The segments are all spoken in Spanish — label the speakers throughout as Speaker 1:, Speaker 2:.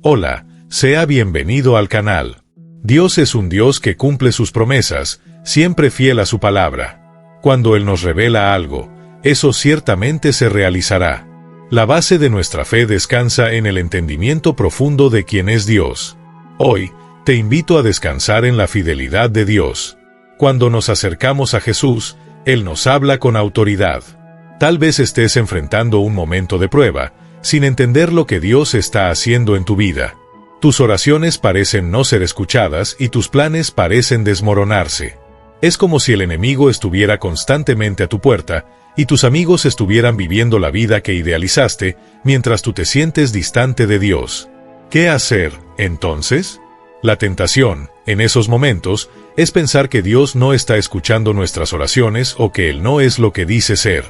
Speaker 1: Hola, sea bienvenido al canal. Dios es un Dios que cumple sus promesas, siempre fiel a su palabra. Cuando Él nos revela algo, eso ciertamente se realizará. La base de nuestra fe descansa en el entendimiento profundo de quién es Dios. Hoy, te invito a descansar en la fidelidad de Dios. Cuando nos acercamos a Jesús, Él nos habla con autoridad. Tal vez estés enfrentando un momento de prueba, sin entender lo que Dios está haciendo en tu vida. Tus oraciones parecen no ser escuchadas y tus planes parecen desmoronarse. Es como si el enemigo estuviera constantemente a tu puerta y tus amigos estuvieran viviendo la vida que idealizaste mientras tú te sientes distante de Dios. ¿Qué hacer, entonces? La tentación, en esos momentos, es pensar que Dios no está escuchando nuestras oraciones o que Él no es lo que dice ser.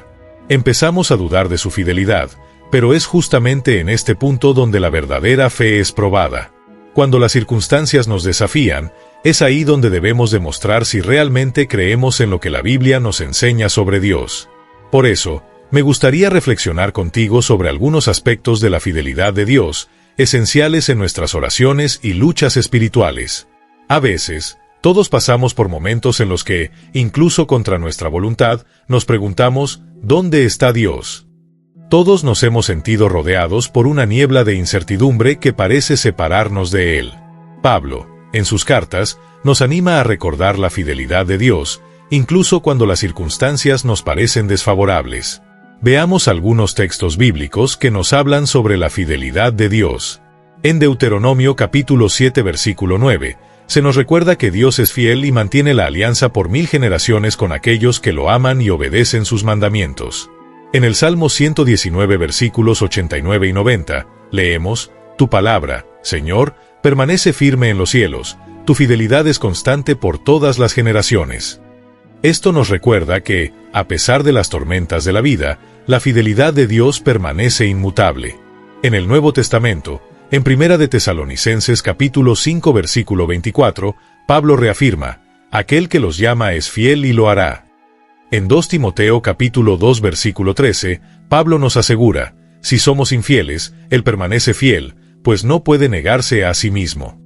Speaker 1: Empezamos a dudar de su fidelidad, pero es justamente en este punto donde la verdadera fe es probada. Cuando las circunstancias nos desafían, es ahí donde debemos demostrar si realmente creemos en lo que la Biblia nos enseña sobre Dios. Por eso, me gustaría reflexionar contigo sobre algunos aspectos de la fidelidad de Dios, esenciales en nuestras oraciones y luchas espirituales. A veces, todos pasamos por momentos en los que, incluso contra nuestra voluntad, nos preguntamos, ¿dónde está Dios? Todos nos hemos sentido rodeados por una niebla de incertidumbre que parece separarnos de Él. Pablo, en sus cartas, nos anima a recordar la fidelidad de Dios, incluso cuando las circunstancias nos parecen desfavorables. Veamos algunos textos bíblicos que nos hablan sobre la fidelidad de Dios. En Deuteronomio capítulo 7 versículo 9, se nos recuerda que Dios es fiel y mantiene la alianza por 1000 generaciones con aquellos que lo aman y obedecen sus mandamientos. En el Salmo 119 versículos 89 y 90, leemos, «Tu palabra, Señor, permanece firme en los cielos, tu fidelidad es constante por todas las generaciones». Esto nos recuerda que, a pesar de las tormentas de la vida, la fidelidad de Dios permanece inmutable. En el Nuevo Testamento, en 1 de Tesalonicenses capítulo 5 versículo 24, Pablo reafirma, «Aquel que los llama es fiel y lo hará». En 2 Timoteo capítulo 2 versículo 13, Pablo nos asegura, «Si somos infieles, Él permanece fiel, pues no puede negarse a sí mismo».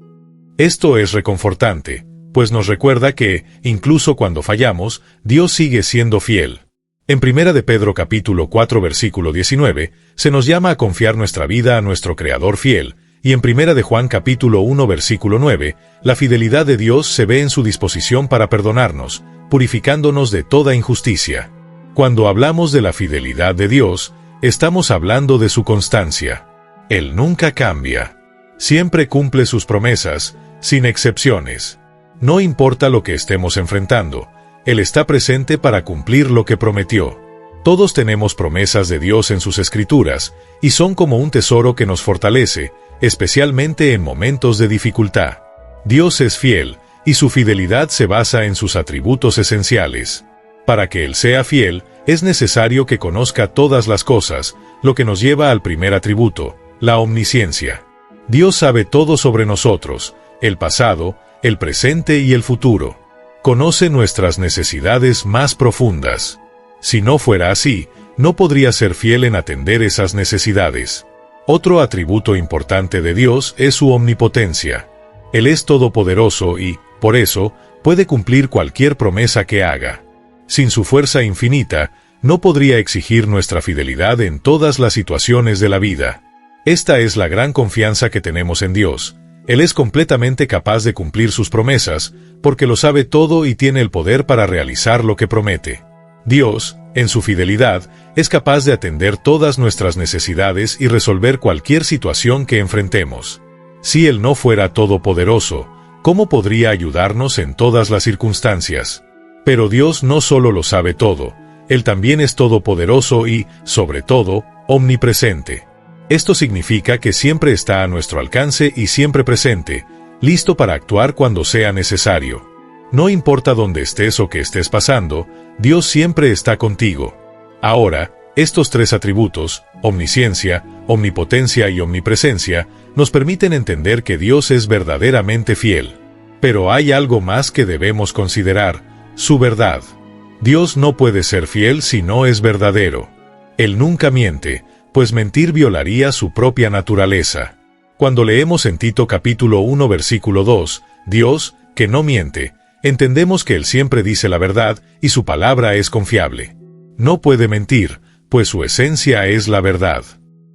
Speaker 1: Esto es reconfortante, pues nos recuerda que, incluso cuando fallamos, Dios sigue siendo fiel. En 1 de Pedro capítulo 4 versículo 19, se nos llama a confiar nuestra vida a nuestro Creador fiel, y en 1 de Juan capítulo 1 versículo 9, la fidelidad de Dios se ve en su disposición para perdonarnos, purificándonos de toda injusticia. Cuando hablamos de la fidelidad de Dios, estamos hablando de su constancia. Él nunca cambia. Siempre cumple sus promesas, sin excepciones. No importa lo que estemos enfrentando, Él está presente para cumplir lo que prometió. Todos tenemos promesas de Dios en sus Escrituras, y son como un tesoro que nos fortalece, especialmente en momentos de dificultad. Dios es fiel, y su fidelidad se basa en sus atributos esenciales. Para que Él sea fiel, es necesario que conozca todas las cosas, lo que nos lleva al primer atributo, la omnisciencia. Dios sabe todo sobre nosotros, el pasado, el presente y el futuro. Conoce nuestras necesidades más profundas. Si no fuera así, no podría ser fiel en atender esas necesidades. Otro atributo importante de Dios es su omnipotencia. Él es todopoderoso y, por eso, puede cumplir cualquier promesa que haga. Sin su fuerza infinita, no podría exigir nuestra fidelidad en todas las situaciones de la vida. Esta es la gran confianza que tenemos en Dios. Él es completamente capaz de cumplir sus promesas, porque lo sabe todo y tiene el poder para realizar lo que promete. Dios, en su fidelidad, es capaz de atender todas nuestras necesidades y resolver cualquier situación que enfrentemos. Si Él no fuera todopoderoso, ¿cómo podría ayudarnos en todas las circunstancias? Pero Dios no solo lo sabe todo, Él también es todopoderoso y, sobre todo, omnipresente. Esto significa que siempre está a nuestro alcance y siempre presente, listo para actuar cuando sea necesario. No importa dónde estés o qué estés pasando, Dios siempre está contigo. Ahora, estos tres atributos, omnisciencia, omnipotencia y omnipresencia, nos permiten entender que Dios es verdaderamente fiel. Pero hay algo más que debemos considerar, su verdad. Dios no puede ser fiel si no es verdadero. Él nunca miente, pues mentir violaría su propia naturaleza. Cuando leemos en Tito capítulo 1 versículo 2, Dios, que no miente, entendemos que Él siempre dice la verdad y su palabra es confiable. No puede mentir, pues su esencia es la verdad.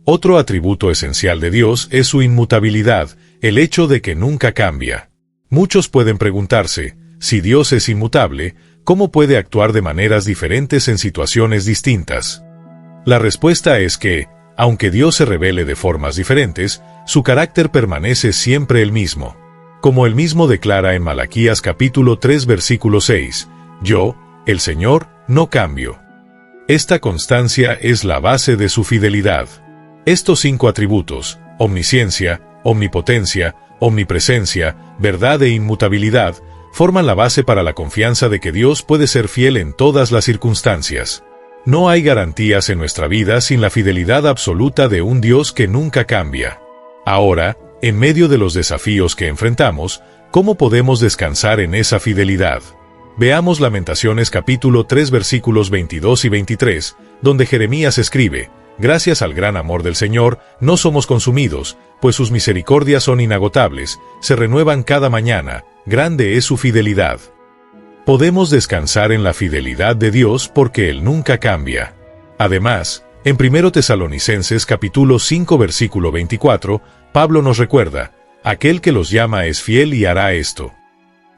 Speaker 1: Otro atributo esencial de Dios es su inmutabilidad, el hecho de que nunca cambia. Muchos pueden preguntarse, si Dios es inmutable, ¿cómo puede actuar de maneras diferentes en situaciones distintas? La respuesta es que, aunque Dios se revele de formas diferentes, su carácter permanece siempre el mismo. Como Él mismo declara en Malaquías capítulo 3 versículo 6, yo, el Señor, no cambio. Esta constancia es la base de su fidelidad. Estos 5 atributos, omnisciencia, omnipotencia, omnipresencia, verdad e inmutabilidad, forman la base para la confianza de que Dios puede ser fiel en todas las circunstancias. No hay garantías en nuestra vida sin la fidelidad absoluta de un Dios que nunca cambia. Ahora, en medio de los desafíos que enfrentamos, ¿cómo podemos descansar en esa fidelidad? Veamos Lamentaciones capítulo 3 versículos 22 y 23, donde Jeremías escribe, gracias al gran amor del Señor, no somos consumidos, pues sus misericordias son inagotables, se renuevan cada mañana, grande es su fidelidad. Podemos descansar en la fidelidad de Dios porque Él nunca cambia. Además, en 1 Tesalonicenses capítulo 5 versículo 24, Pablo nos recuerda, aquel que los llama es fiel y hará esto.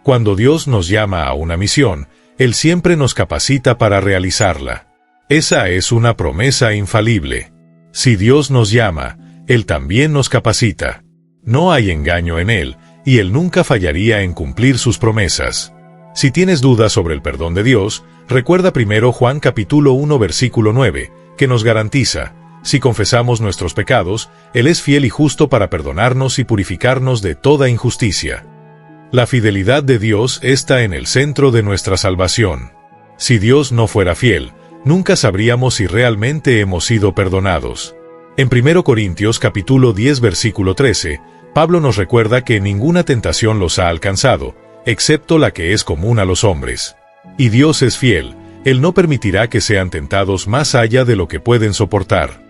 Speaker 1: Cuando Dios nos llama a una misión, Él siempre nos capacita para realizarla. Esa es una promesa infalible. Si Dios nos llama, Él también nos capacita. No hay engaño en Él, y Él nunca fallaría en cumplir sus promesas. Si tienes dudas sobre el perdón de Dios, recuerda primero Juan capítulo 1 versículo 9, que nos garantiza, si confesamos nuestros pecados, Él es fiel y justo para perdonarnos y purificarnos de toda injusticia. La fidelidad de Dios está en el centro de nuestra salvación. Si Dios no fuera fiel, nunca sabríamos si realmente hemos sido perdonados. En 1 Corintios capítulo 10 versículo 13, Pablo nos recuerda que ninguna tentación los ha alcanzado, excepto la que es común a los hombres. Y Dios es fiel, Él no permitirá que sean tentados más allá de lo que pueden soportar.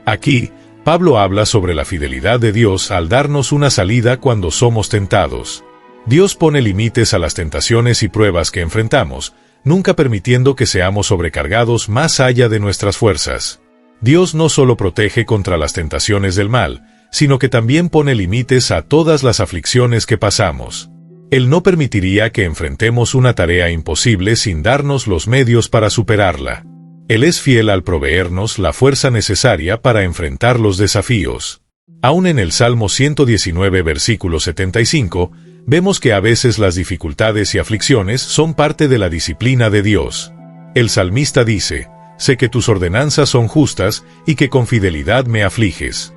Speaker 1: Aquí, Pablo habla sobre la fidelidad de Dios al darnos una salida cuando somos tentados. Dios pone límites a las tentaciones y pruebas que enfrentamos, nunca permitiendo que seamos sobrecargados más allá de nuestras fuerzas. Dios no solo protege contra las tentaciones del mal, sino que también pone límites a todas las aflicciones que pasamos. Él no permitiría que enfrentemos una tarea imposible sin darnos los medios para superarla. Él es fiel al proveernos la fuerza necesaria para enfrentar los desafíos. Aún en el Salmo 119 versículo 75, vemos que a veces las dificultades y aflicciones son parte de la disciplina de Dios. El salmista dice, sé que tus ordenanzas son justas y que con fidelidad me afliges.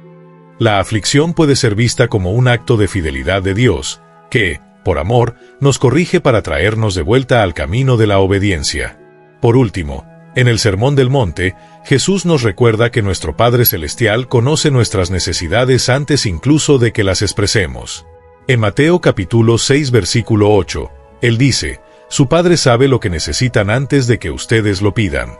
Speaker 1: La aflicción puede ser vista como un acto de fidelidad de Dios, que, por amor, nos corrige para traernos de vuelta al camino de la obediencia. Por último, en el Sermón del Monte, Jesús nos recuerda que nuestro Padre Celestial conoce nuestras necesidades antes incluso de que las expresemos. En Mateo capítulo 6 versículo 8, Él dice, su Padre sabe lo que necesitan antes de que ustedes lo pidan.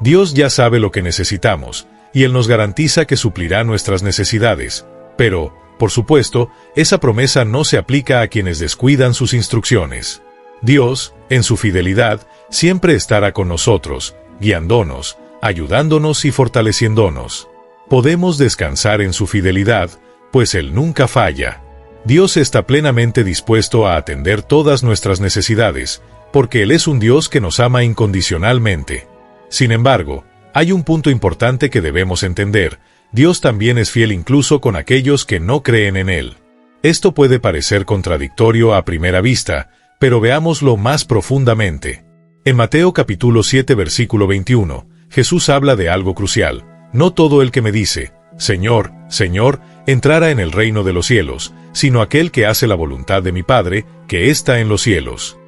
Speaker 1: Dios ya sabe lo que necesitamos, y Él nos garantiza que suplirá nuestras necesidades, pero, por supuesto, esa promesa no se aplica a quienes descuidan sus instrucciones. Dios, en su fidelidad, siempre estará con nosotros, guiándonos, ayudándonos y fortaleciéndonos. Podemos descansar en su fidelidad, pues Él nunca falla. Dios está plenamente dispuesto a atender todas nuestras necesidades, porque Él es un Dios que nos ama incondicionalmente. Sin embargo, hay un punto importante que debemos entender: Dios también es fiel incluso con aquellos que no creen en Él. Esto puede parecer contradictorio a primera vista, pero veámoslo más profundamente. En Mateo capítulo 7 versículo 21, Jesús habla de algo crucial: no todo el que me dice, Señor, Señor, entrará en el reino de los cielos, sino aquel que hace la voluntad de mi Padre, que está en los cielos.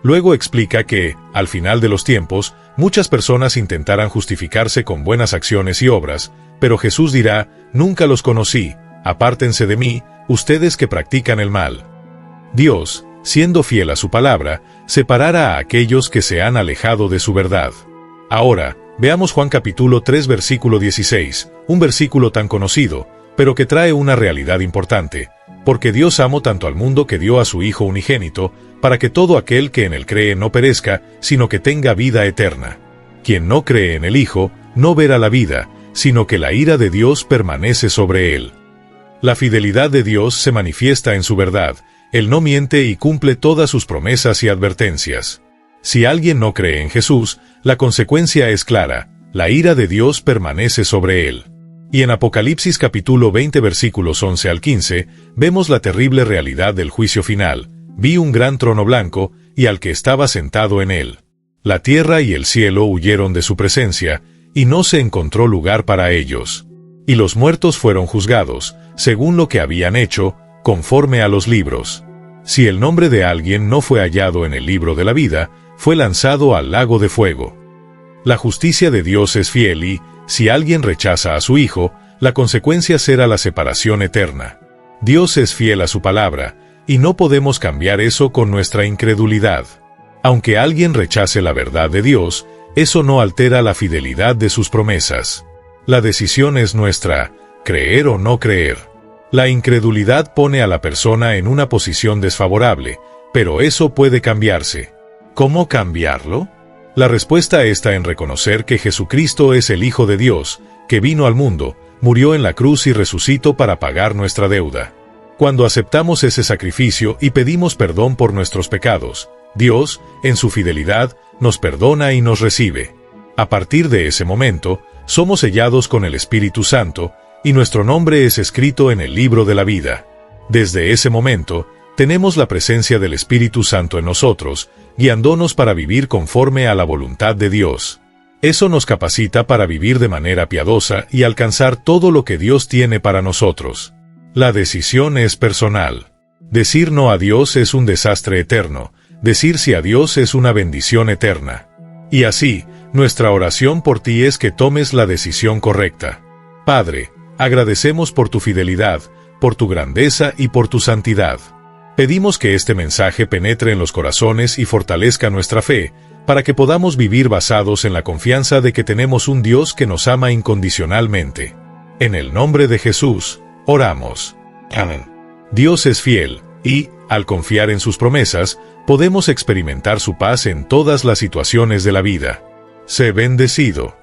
Speaker 1: Luego explica que, al final de los tiempos, muchas personas intentarán justificarse con buenas acciones y obras, pero Jesús dirá, nunca los conocí, apártense de mí, ustedes que practican el mal. Dios, siendo fiel a su palabra, separará a aquellos que se han alejado de su verdad. Ahora, veamos Juan capítulo 3 versículo 16, un versículo tan conocido, pero que trae una realidad importante, porque Dios amó tanto al mundo que dio a su Hijo unigénito, para que todo aquel que en él cree no perezca, sino que tenga vida eterna. Quien no cree en el Hijo, no verá la vida, sino que la ira de Dios permanece sobre él. La fidelidad de Dios se manifiesta en su verdad, Él no miente y cumple todas sus promesas y advertencias. Si alguien no cree en Jesús, la consecuencia es clara, la ira de Dios permanece sobre él. Y en Apocalipsis capítulo 20 versículos 11 al 15, vemos la terrible realidad del juicio final. Vi un gran trono blanco, y al que estaba sentado en él. La tierra y el cielo huyeron de su presencia, y no se encontró lugar para ellos. Y los muertos fueron juzgados, según lo que habían hecho, conforme a los libros. Si el nombre de alguien no fue hallado en el libro de la vida, fue lanzado al lago de fuego. La justicia de Dios es fiel y, si alguien rechaza a su Hijo, la consecuencia será la separación eterna. Dios es fiel a su palabra, y no podemos cambiar eso con nuestra incredulidad. Aunque alguien rechace la verdad de Dios, eso no altera la fidelidad de sus promesas. La decisión es nuestra, creer o no creer. La incredulidad pone a la persona en una posición desfavorable, pero eso puede cambiarse. ¿Cómo cambiarlo? La respuesta está en reconocer que Jesucristo es el Hijo de Dios, que vino al mundo, murió en la cruz y resucitó para pagar nuestra deuda. Cuando aceptamos ese sacrificio y pedimos perdón por nuestros pecados, Dios, en su fidelidad, nos perdona y nos recibe. A partir de ese momento, somos sellados con el Espíritu Santo, y nuestro nombre es escrito en el libro de la vida. Desde ese momento, tenemos la presencia del Espíritu Santo en nosotros, guiándonos para vivir conforme a la voluntad de Dios. Eso nos capacita para vivir de manera piadosa y alcanzar todo lo que Dios tiene para nosotros. La decisión es personal. Decir no a Dios es un desastre eterno, decir sí a Dios es una bendición eterna. Y así, nuestra oración por ti es que tomes la decisión correcta. Padre, agradecemos por tu fidelidad, por tu grandeza y por tu santidad. Pedimos que este mensaje penetre en los corazones y fortalezca nuestra fe, para que podamos vivir basados en la confianza de que tenemos un Dios que nos ama incondicionalmente. En el nombre de Jesús, oramos. Amén. Dios es fiel, y, al confiar en sus promesas, podemos experimentar su paz en todas las situaciones de la vida. Sé bendecido.